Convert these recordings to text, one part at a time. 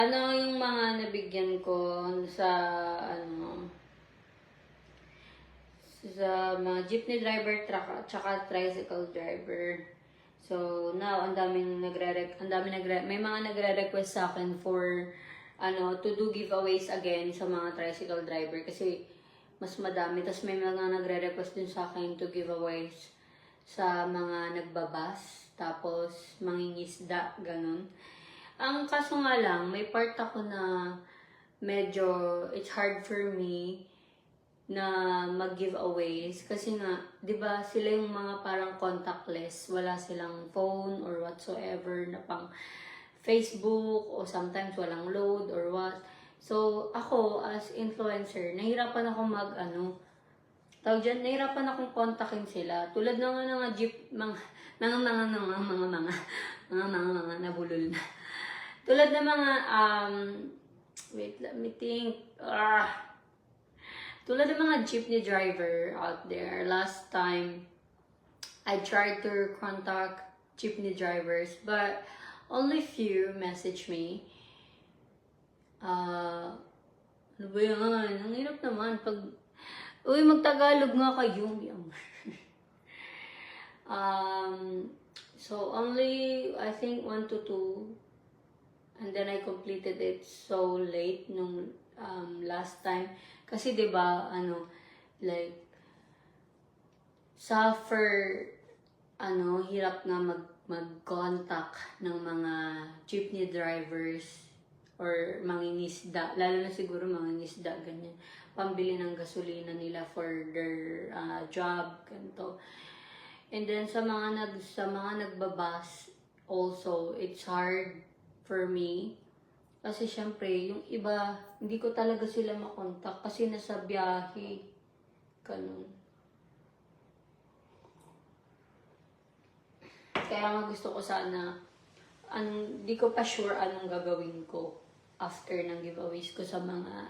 Ano yung mga nabigyan ko sa sa mga jeepney driver, truck, tsaka tricycle driver. So now may mga nagre-request sa akin for to do giveaways again sa mga tricycle driver kasi mas madami. Tapos may mga nagre-request din sa akin to giveaways sa mga nagbabas, tapos mangingisda, ganun. Ang kaso nga lang, may part ako na medyo it's hard for me na mag-giveaways kasi nga, 'di ba, sila yung mga parang contactless, wala silang phone or whatsoever na pang Facebook o sometimes walang load or what. So, ako as influencer, nahirapan ako nahirapan akong kontakin sila. Tulad ng mga jeep, mga nabulol na. Tulad ng mga, wait, let me think. Tulad ng mga jeepney driver out there. Last time, I tried to contact jeepney drivers, but only few message me. Ano ba yan? Ang hirap naman. Uy, magtagalog nga kayo. So, only, I think, 1 to 2. And then I completed it so late nung last time. Kasi, di ba, hirap nga mag-contact ng mga jeepney drivers or mangingisda. Lalo na siguro mangingisda, ganyan. Pambili ng gasolina nila for their job, ganito. And then, sa mga nagbabas, also, it's hard for me. Kasi syempre, yung iba, hindi ko talaga sila makontak kasi nasa biyahe. Ganun. Kaya nga gusto ko sana, di ko pa sure anong gagawin ko after ng giveaways ko sa mga,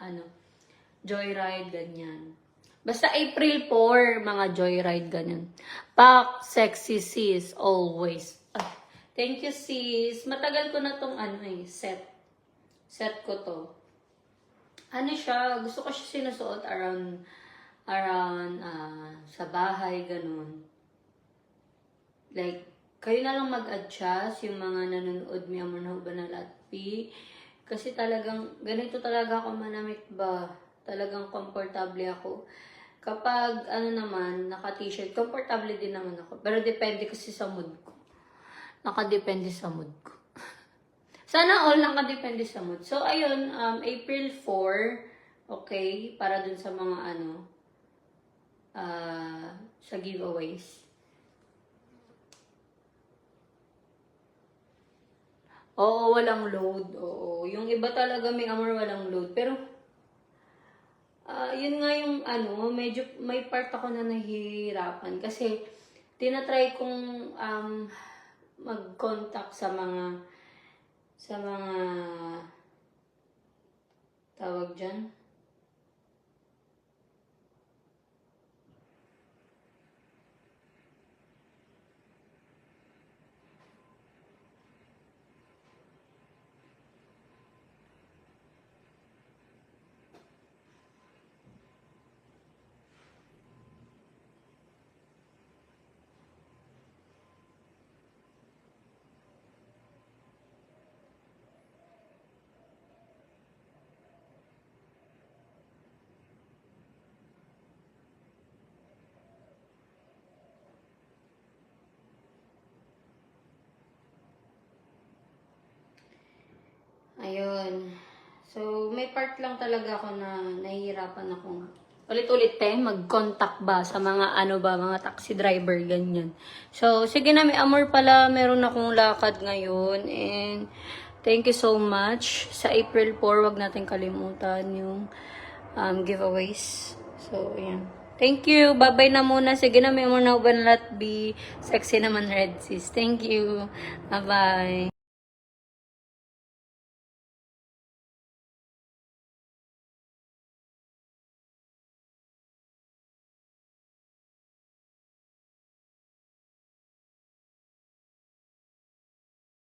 joyride, ganyan. Basta April 4, mga joyride, ganyan. Pak, sexy sis, always. Thank you, sis. Matagal ko na tong set ko to. Siya, gusto ko siya sinusuot around sa bahay, ganun. Like, kayo na lang mag-adjust, yung mga nanonood, may amor na ba na latpi. Kasi talagang, ganito talaga ako manamit ba? Talagang komportable ako. Kapag, naka-t-shirt, komportable din naman ako. Pero depende kasi sa mood ko. Nakadepende sa mood ko. Sana all nakadepende sa mood. So, ayun, April 4, okay, para dun sa mga sa giveaways. Oo, walang load. Oo, yung iba talaga may amor walang load. Pero, yun nga yung medyo may part ako na nahihirapan. Kasi, tinatry kong mag-contact sa mga tawag dyan. Ayun. So, may part lang talaga ako na nahihirapan akong ulit-ulit mag-contact ba sa mga mga taxi driver, ganyan. So, sige na, may amor pala, meron akong lakad ngayon. And, thank you so much. Sa April 4, wag natin kalimutan yung giveaways. So, ayan. Thank you. Bye-bye na muna. Sige na, may amor na uban lat be. Sexy naman red sis. Thank you. Bye-bye.